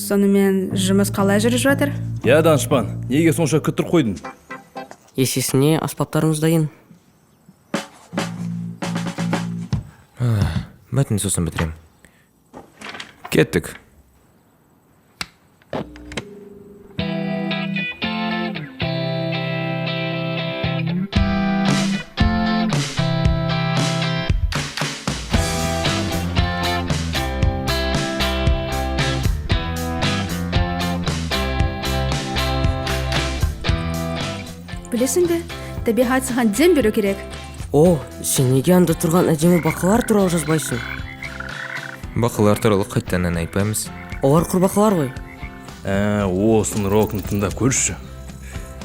Сонымен жұмыс қалай жүріп жатыр? Я данышпан, неге сонша күттір қойдың? Есесіне аспаптарымыз дайын. Мәтін сосын бітірем. Кеттік. Білесің бе, табиғат саған дем беру керек. О, сен неге анда тұрған әдемі бақылар туралы жазбайсың? Бақылар туралы қайтаннан айтпаймыз. Олар құрбақылар ғой. Осын рокын тыңдап көрші.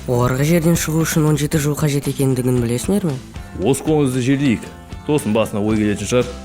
Оларға жерден шығу үшін 17 жыл қажет екендігін білесіңдер ме? Осы қоңызды жерлейік. Тосын басына ой келетін шығар.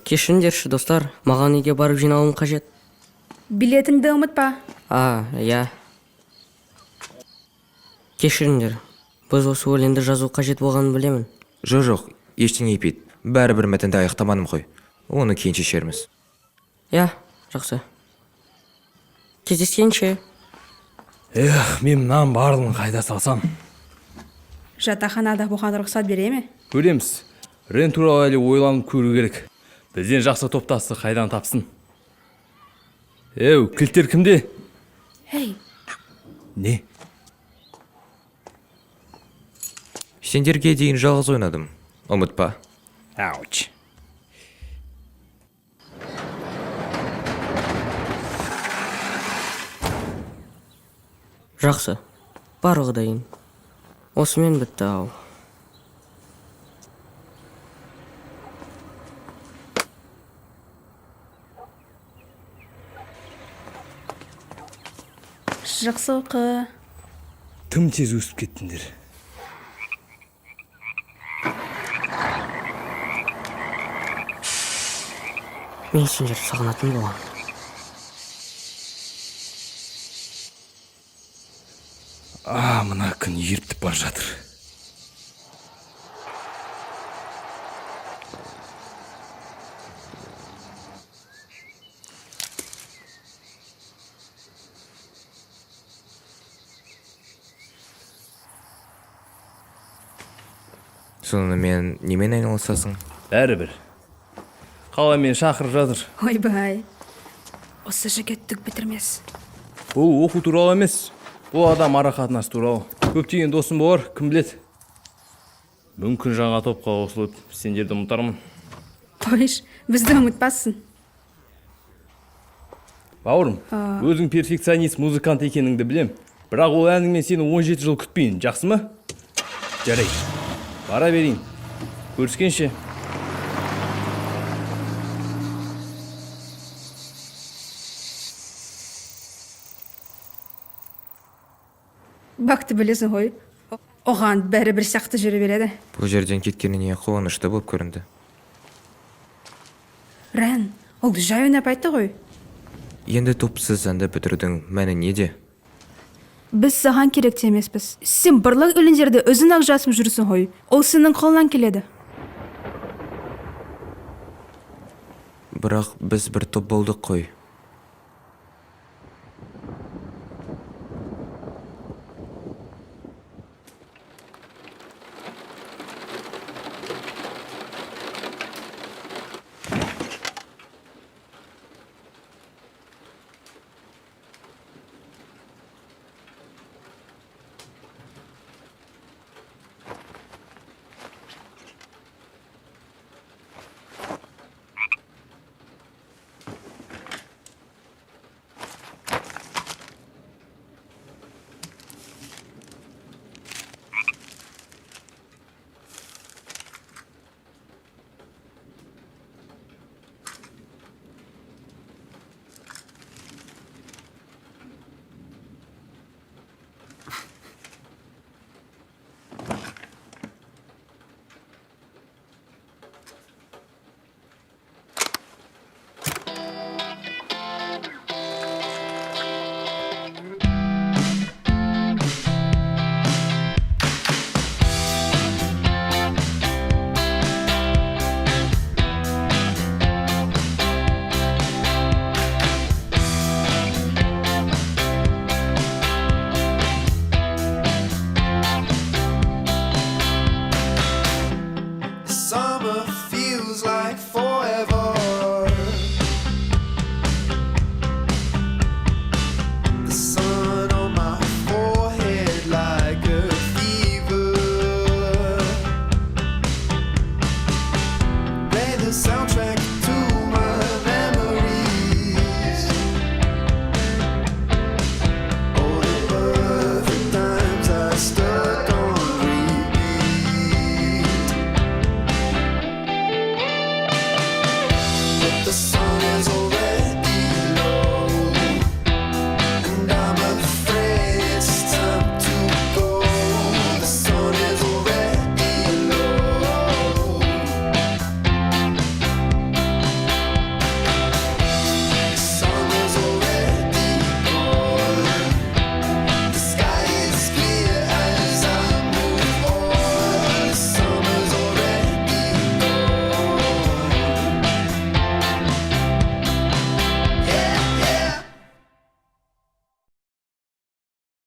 Кешіріңдерші, достар, маған үйге барып жиналуым қажет. Билетіңді ұмытпа. Я. Кешіріңдер, біз осы өлеңді жазу қажет болғанын білемін. Жоқ, ештеңе етпейді. Бәрібір мәтінді аяқтамадым ғой. Оны кейін шешерміз. Я, жақсы. Кездескенше. Мен мынан барлығын қайда салсам? Жатақханада бұған рұқсат бере ме? Көреміз. Рен туралы әлі ойланып көру керек. Бізден жақсы топтасы қайдан тапсын? Кілттер кімде? Не? Сендерге дейін жалғыз ойнадым. Ұмытпа. Ауч. Жақсы, барлығы дайын. Осымен бітті ау. Жақсы оқы. Тым тез өсіп кеттіңдер. Мен сендерді сағынатын болам. Мына күн ертіп бар жатыр. Сонымен немен айналысасың? Бәрібір. Қала мен шақырып жатыр. Ойбай, осы жігіт түк бітірмес. Бұл оқу туралы емес. Бұл адам ара қатынасы туралы. Көптеген досым болар, кім біледі. Мүмкін жаңа топқа қосылып, сендерді ұмытармын. Қойш, бізді ұмытпассың. Бауырым, өзің перфекционист музыкант екеніңді білем. Бірақ ол әніңмен сені 17 жыл күтпейін, жақсы ма? Жарай, бара берейін. Көріскенше. Бақты білесің ғой, оған бәрі бір сияқты жүре береді. Бұл жерден кеткеніне қуанышты болып көрінді. Рен, ол жай ойнап айтты ғой. Енді топсыз әнді бітірудің мәні неде? Біз саған керек те емеспіз. Сен барлық өлеңдерді өзің ақ жазып жүрсің ғой. Ол сенің қолынан келеді. Бірақ біз бір топ болдық қой.